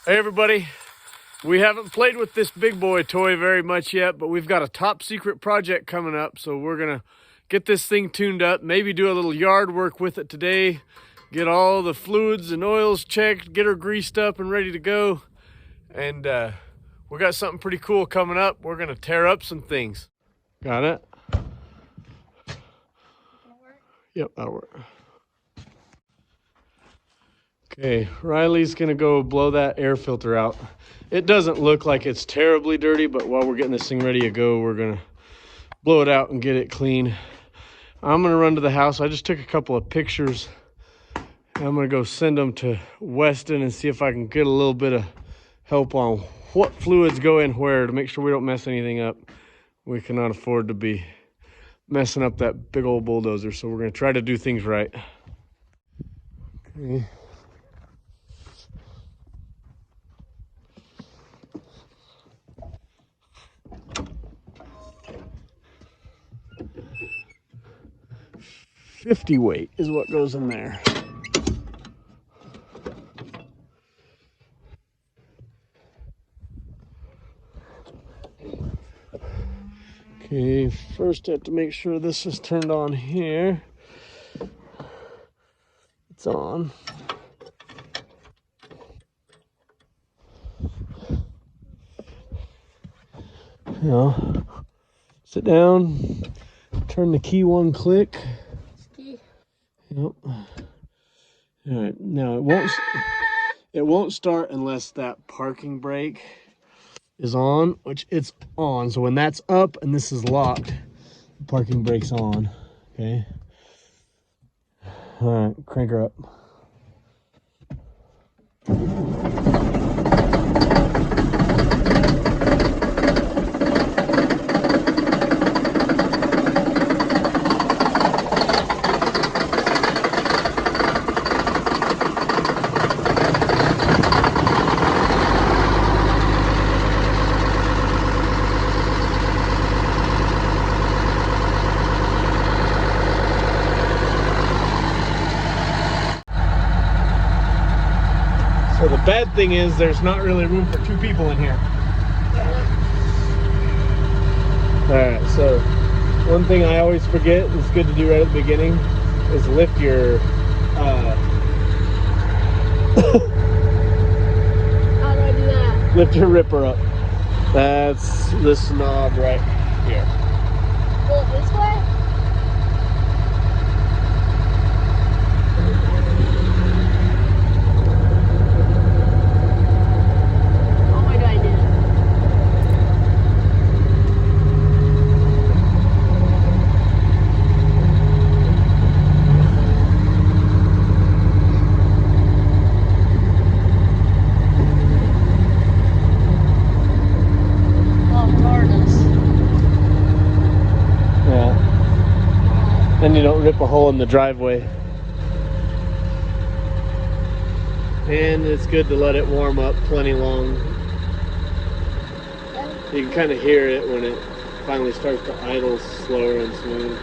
Hey everybody, we haven't played with this big boy toy very much yet, but we've got a top secret project coming up, so we're gonna get this thing tuned up, maybe do a little yard work with it today, get all the fluids and oils checked, get her greased up and ready to go, and we got something pretty cool coming up. We're gonna tear up some things. Got it? Yep, that'll work. Okay, Riley's gonna go blow that air filter out. It doesn't look like it's terribly dirty, but while we're getting this thing ready to go, we're gonna blow it out and get it clean. I'm gonna run to the house. I just took a couple of pictures. I'm gonna go send them to Weston and see if I can get a little bit of help on what fluids go in where to make sure we don't mess anything up. We cannot afford to be messing up that big old bulldozer, so we're gonna try to do things right. Okay. $50 weight is what goes in there. Okay, first I have to make sure this is turned on here. It's on. Now, sit down, turn the key one click. Yep. All right, now it won't start unless that parking brake is on, which it's on. So when that's up and this is locked, the parking brake's on. Okay. All right, crank her up. So the bad thing is there's not really room for two people in here. Alright, so one thing I always forget, it's good to do right at the beginning, is lift your How do I do that? Lift your ripper up. That's this knob right here. Pull it this way? Then you don't rip a hole in the driveway. And it's good to let it warm up plenty long. You can kind of hear it when it finally starts to idle slower and smooth.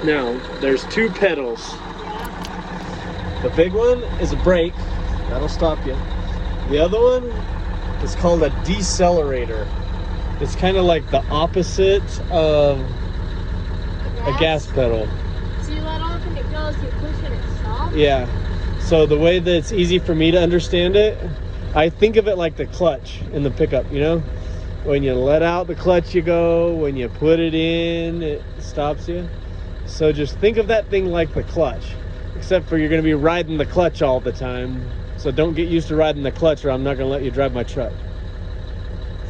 Now, there's two pedals. The big one is a brake. That'll stop you. The other one is called a decelerator. It's kind of like the opposite of a gas pedal. So you let off and it goes, you push and it stops? Yeah. So the way that it's easy for me to understand it, I think of it like the clutch in the pickup, you know? When you let out the clutch, you go. When you put it in, it stops you. So just think of that thing like the clutch, except for you're going to be riding the clutch all the time. So don't get used to riding the clutch or I'm not going to let you drive my truck.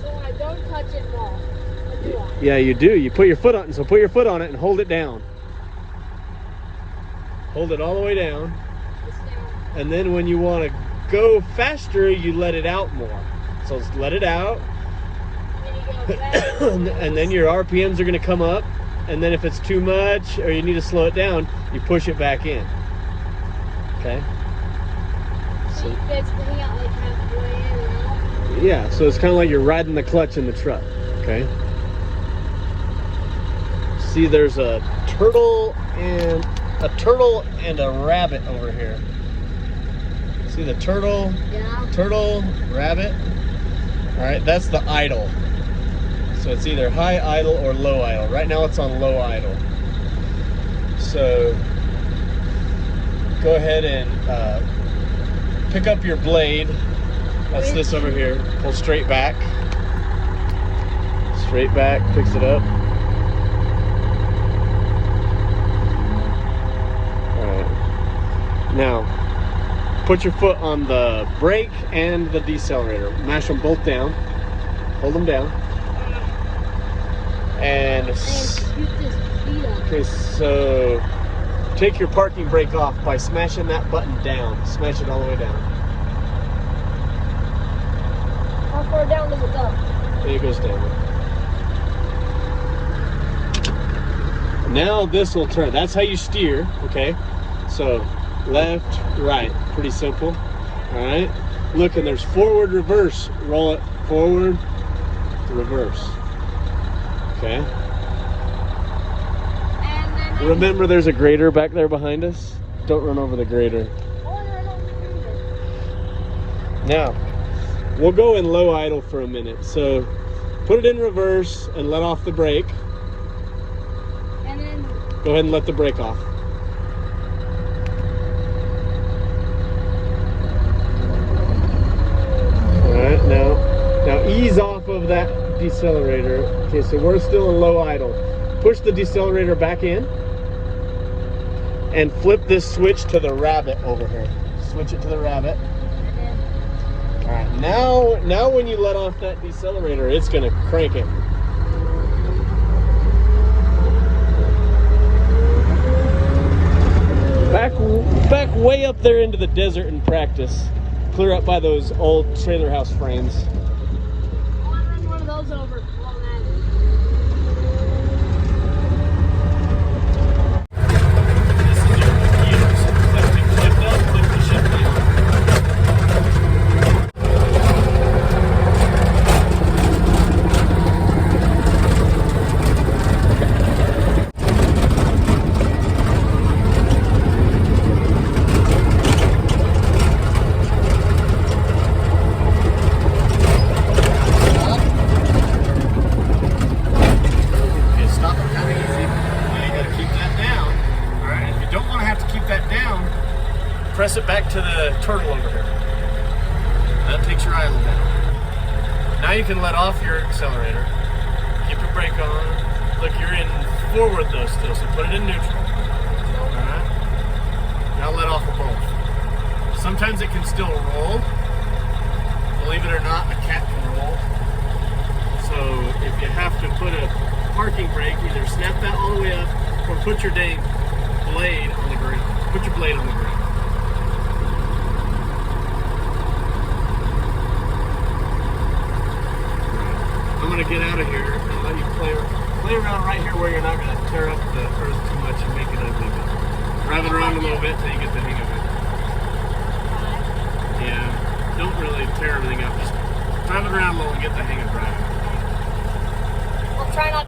So I don't touch it more. Yeah, you do. You put your foot on it, so put your foot on it and hold it down. Hold it all the way down. And then when you want to go faster, you let it out more. So let it out. And then your RPMs are going to come up. And then if it's too much or you need to slow it down, you push it back in. Okay? So you basically got like halfway in and out? Yeah, so it's kind of like you're riding the clutch in the truck. Okay? See, there's a turtle and a rabbit over here. See the turtle? Yeah. Turtle, rabbit. All right, that's the idle. So it's either high idle or low idle. Right now it's on low idle. So go ahead and pick up your blade. That's this over here. Pull straight back. Straight back, picks it up. All right. Now, put your foot on the brake and the decelerator. Mash them both down. Hold them down. And okay, so take your parking brake off by smashing that button down. Smash it all the way down. How far down does it go? It goes down. Now this will turn. That's how you steer, okay? So left, right, pretty simple. All right. Look, and there's forward, reverse. Roll it forward, reverse. Okay. And then Remember, there's a grader back there behind us. Don't run over the grader. Now, we'll go in low idle for a minute. So put it in reverse and let off the brake. And then Go ahead and let the brake off. All right, now ease off of that decelerator. Okay, so we're still in low idle. Push the decelerator back in and flip this switch to the rabbit over here. Switch it to the rabbit. All right, now when you let off that decelerator, it's gonna crank it. Back way up there into the desert and practice. Clear up by those old trailer house frames. I want to run one of those over. Blow that in. This is your gears. Clip up, clip the ship down. Press it back to the turtle over here. That takes your idle down. Now you can let off your accelerator. Keep your brake on. Look, you're in forward though still, so put it in neutral. Alright. Now let off of both. Sometimes it can still roll. Believe it or not, a cat can roll. So if you have to put a parking brake, either snap that all the way up or put your dang blade on the ground. Put your blade on the ground. I'm gonna get out of here and let you play around right here where you're not gonna tear up the earth too much and make it ugly. But drive it around a little bit till you get the hang of it. Yeah, don't really tear everything up. Just drive it around a little and get the hang of driving. I'll try not.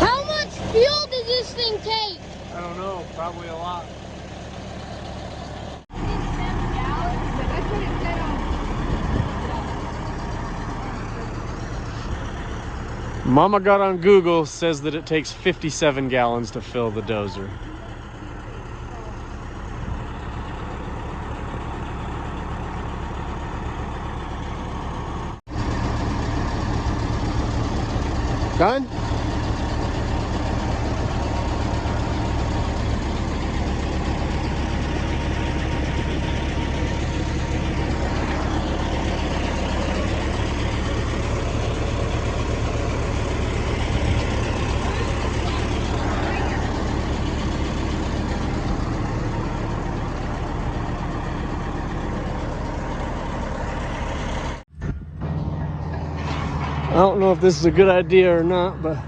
How much fuel does this thing take? I don't know, probably a lot. That's what it said on. Mama got on Google, says that it takes 57 gallons to fill the dozer. Done? I don't know if this is a good idea or not, but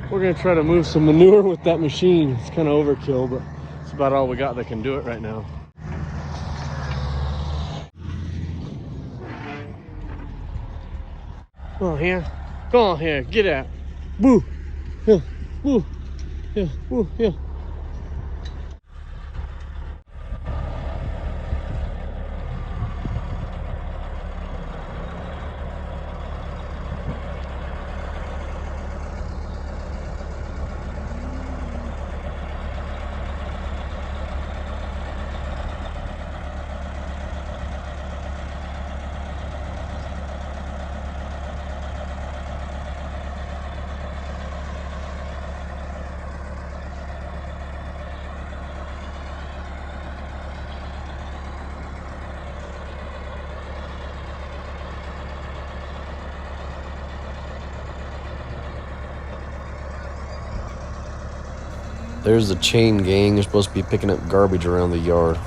we're gonna try to move some manure with that machine. It's kind of overkill, but it's about all we got that can do it right now. Come on here. Come on here. Get out. Boo. Yeah. Boo. Yeah. Boo. Yeah. There's the chain gang. They're supposed to be picking up garbage around the yard.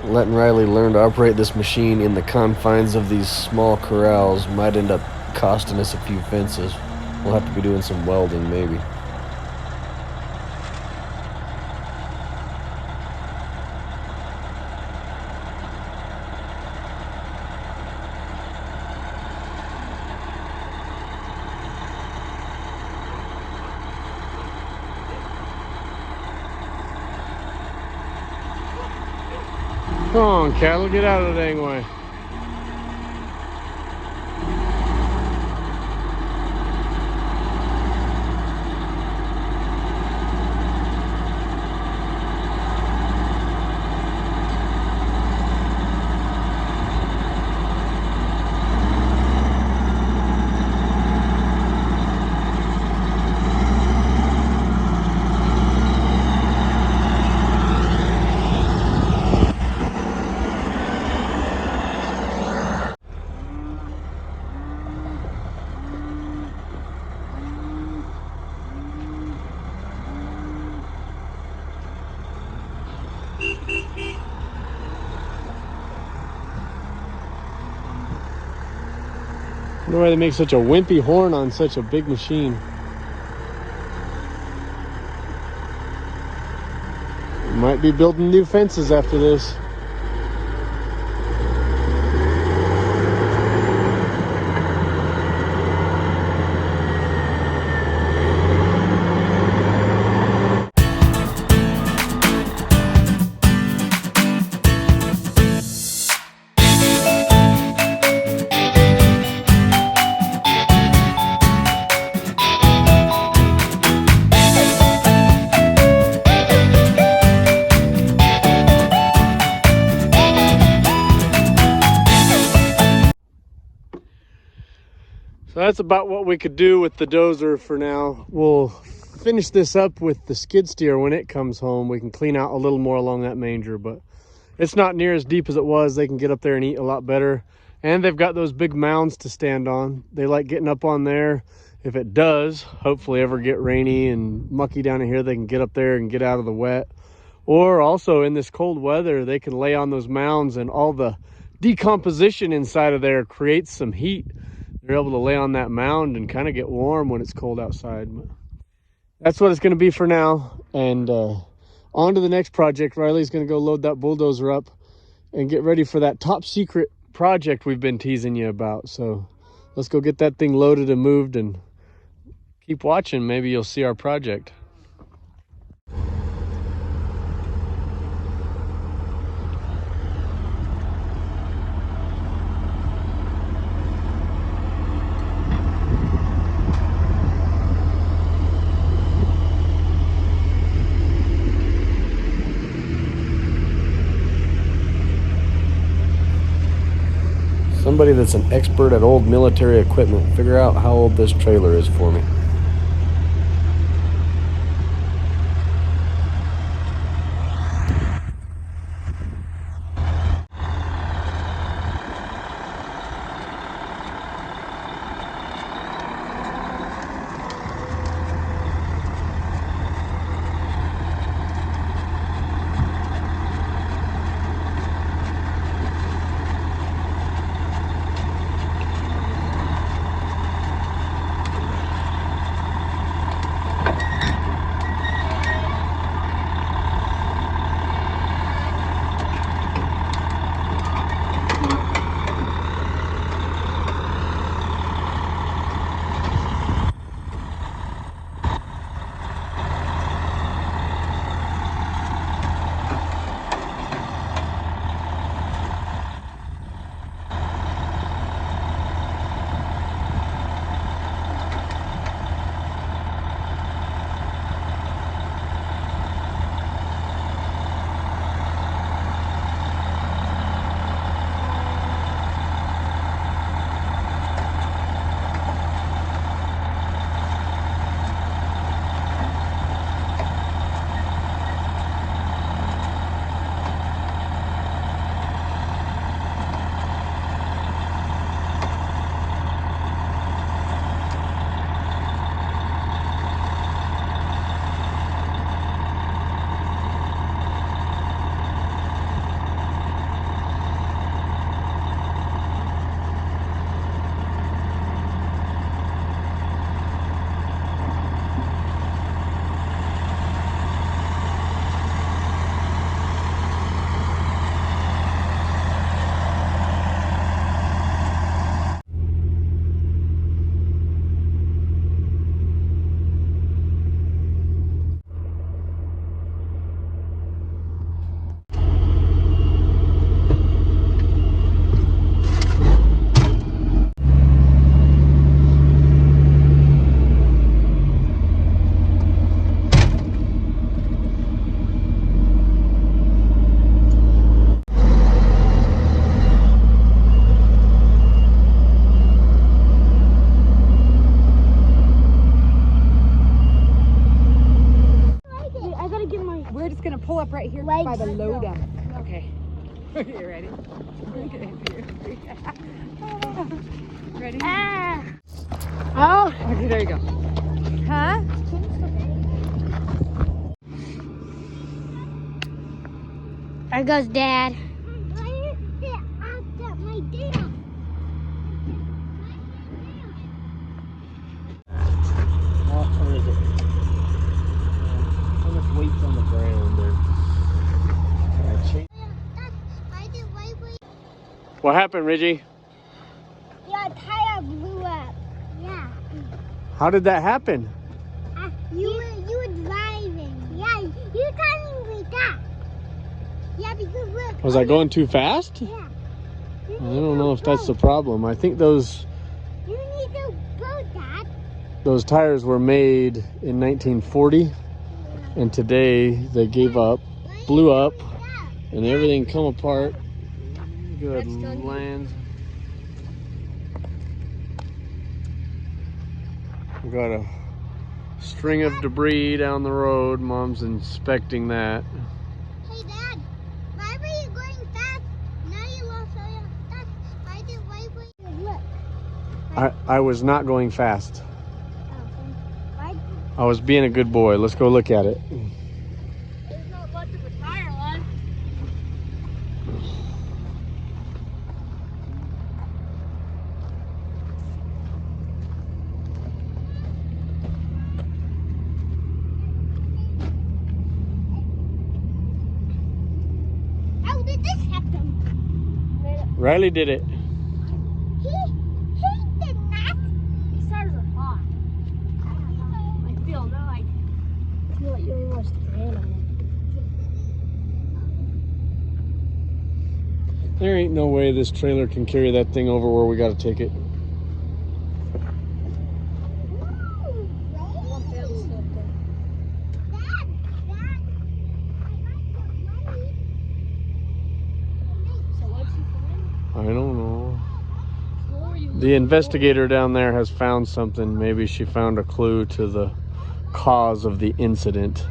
Letting Riley learn to operate this machine in the confines of these small corrals might end up costing us a few fences. We'll have to be doing some welding, maybe. Come on, cattle, get out of the dang way. I wonder why they make such a wimpy horn on such a big machine. Might be building new fences after this. So that's about what we could do with the dozer for now. We'll finish this up with the skid steer when it comes home. We can clean out a little more along that manger, but it's not near as deep as it was. They can get up there and eat a lot better. And they've got those big mounds to stand on. They like getting up on there. If it does, hopefully ever get rainy and mucky down in here, they can get up there and get out of the wet. Or also in this cold weather, they can lay on those mounds and all the decomposition inside of there creates some heat. They're able to lay on that mound and kind of get warm when it's cold outside. That's what it's going to be for now. And on to the next project. Riley's going to go load that bulldozer up and get ready for that top secret project we've been teasing you about. So let's go get that thing loaded and moved and keep watching. Maybe you'll see our project. Somebody that's an expert at old military equipment, figure out how old this trailer is for me. Up right here by the load up. Okay. Okay, ready? Okay. Ready? Oh, okay, there you go. Huh? There goes Dad. Where is it? How much weight's on the ground there? What happened, Reggie? Your tire blew up. Yeah. How did that happen? You were driving. Yeah, you telling me that. Yeah, because look. Was I going too fast? Yeah. I don't know if that's the problem. I think those You need to go, Dad. those tires were made in 1940, and today they gave up, blew up, and everything come apart. Good lands. We got a string of debris down the road. Mom's inspecting that. Hey, Dad. Why were you going fast? Now you lost all your stuff. Why were you look? I was not going fast. Why? I was being a good boy. Let's go look at it. There's not much of a tire left. How did this happen? Riley did it. He did not. These tires are hot. I feel like you almost ran on them. There ain't no way this trailer can carry that thing over where we got to take it. I don't know. The investigator down there has found something. Maybe she found a clue to the cause of the incident.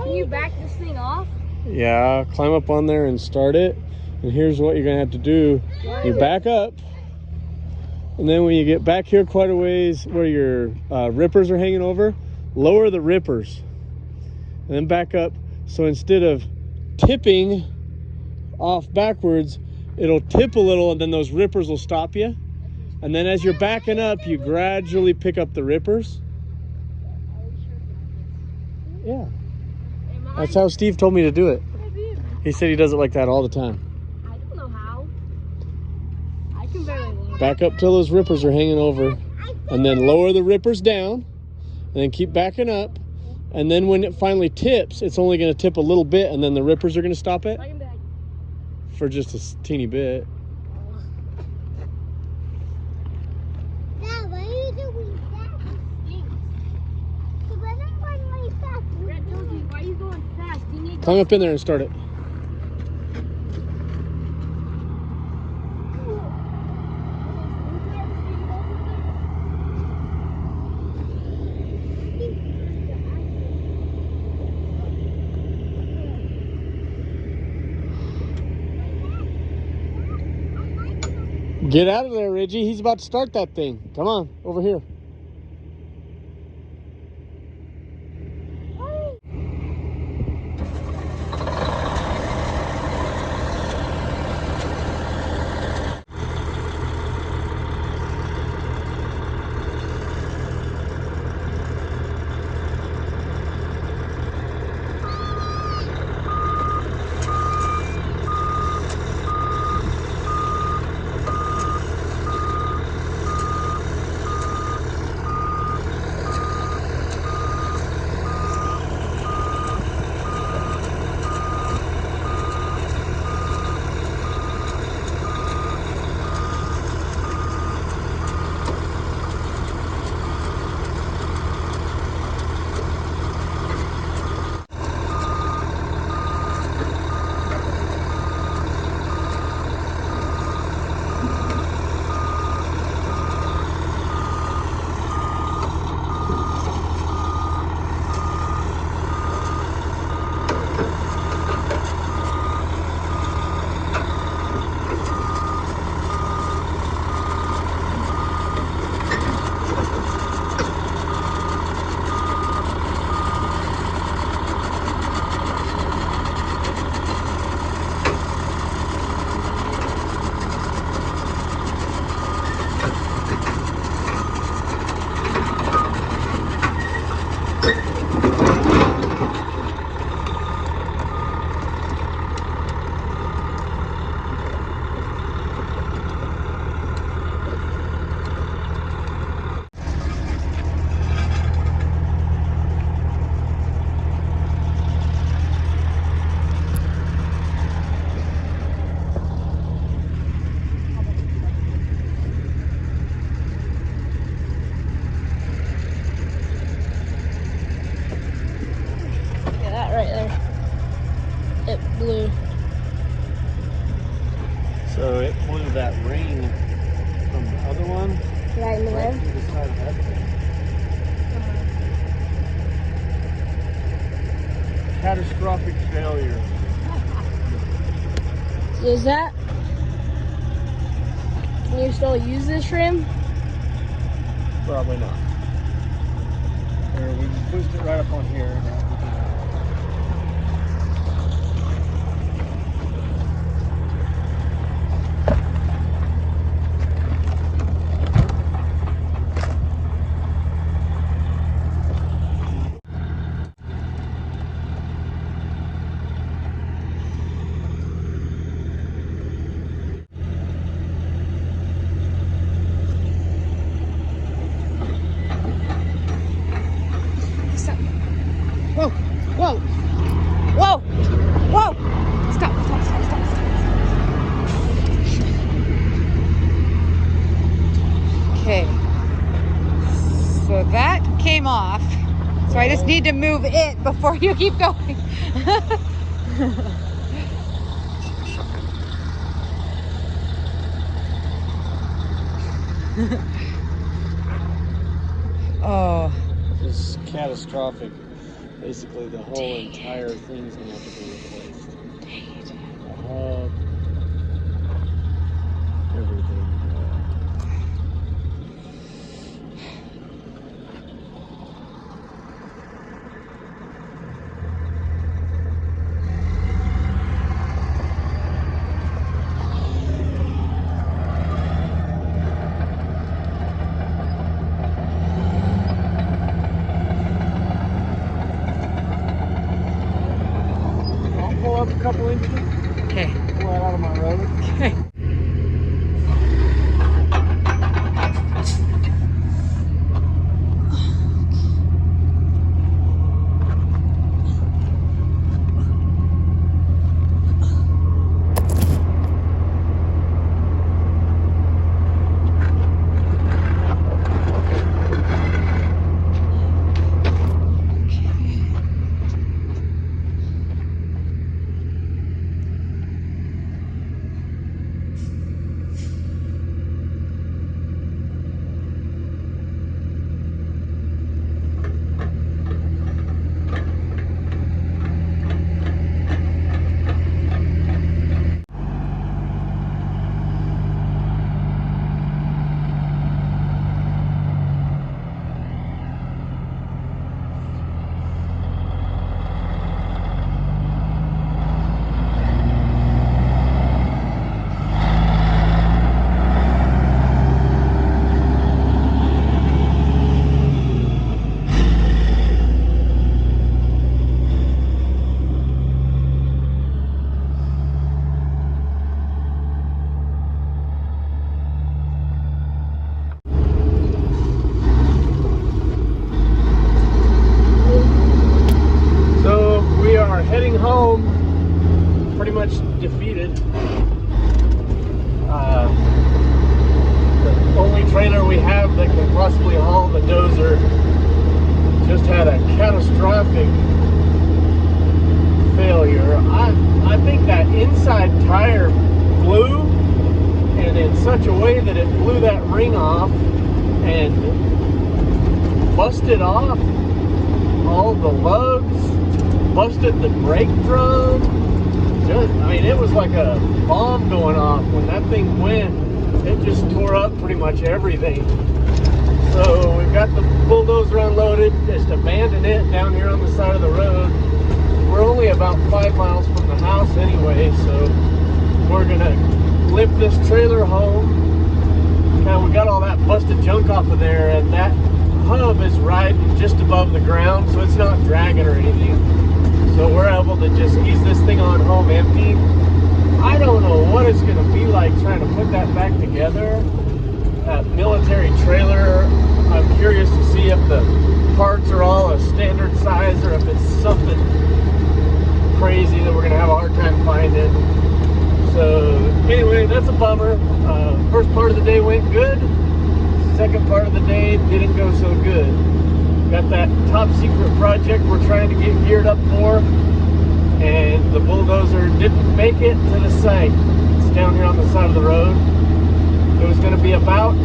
Can you back this thing off? Yeah, climb up on there and start it. And here's what you're gonna have to do. You back up, and then when you get back here quite a ways where your rippers are hanging over, lower the rippers, and then back up. So instead of tipping off backwards, it'll tip a little, and then those rippers will stop you. And then as you're backing up, you gradually pick up the rippers. Yeah. That's how Steve told me to do it. He said he does it like that all the time. I don't know how. I can barely walk. Back up till those rippers are hanging over, and then lower the rippers down, and then keep backing up. And then when it finally tips, it's only going to tip a little bit, and then the rippers are going to stop it for just a teeny bit. Dad, why are you doing that? Because I'm going way fast. Dad told you, why are you going fast? You need Climb up in there and start it. Get out of there, Reggie. He's about to start that thing. Come on, over here. catastrophic failure. Is that? Can you still use this rim? Probably not. Or we just pushed it right up on here. Whoa, whoa, whoa, whoa. Stop, stop, stop, stop, stop. Okay. So that came off. So I just need to move it before you keep going. Oh. This is catastrophic. Basically, the whole entire thing's gonna have to be replaced. Everything. Pull up a couple inches. Okay. Pull that out of my road. Okay. Heading home, pretty much defeated. The only trailer we have that can possibly haul the dozer just had a catastrophic failure. I think that inside tire blew, and in such a way that it blew that ring off and busted off all the lugs, busted the brake drum. I mean, it was like a bomb going off. When that thing went, it just tore up pretty much everything. So we've got the bulldozer unloaded, just abandoned it down here on the side of the road. We're only about 5 miles from the house anyway, so we're gonna limp this trailer home. And we got all that busted junk off of there, and that hub is riding just above the ground, so it's not dragging or anything. So we're able to just ease this thing on home empty. I don't know what it's going to be like trying to put that back together. That military trailer, I'm curious to see if the parts are all a standard size or if it's something crazy that we're going to have a hard time finding. So anyway, that's a bummer. First part of the day went good. Second part of the day didn't go so good. Got that top secret project we're trying to get geared up for, and the bulldozer didn't make it to the site. It's down here on the side of the road. It was going to be about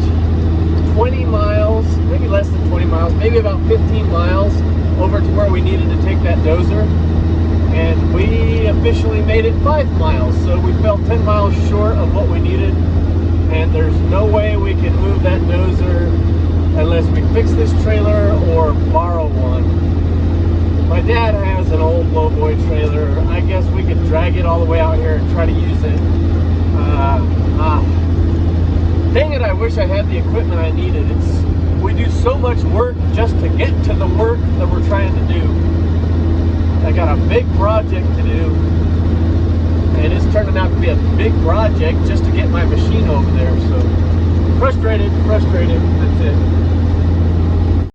20 miles, maybe less than 20 miles, maybe about 15 miles over to where we needed to take that dozer. and we officially made it 5 miles. So we fell 10 miles short of what we needed, and there's no way we can move that dozer unless we fix this trailer or borrow one. My dad has an old lowboy trailer. I guess we could drag it all the way out here and try to use it. Dang it, I wish I had the equipment I needed. We do so much work just to get to the work that we're trying to do. I got a big project to do, and it's turning out to be a big project just to get my machine over there. So frustrated, that's it.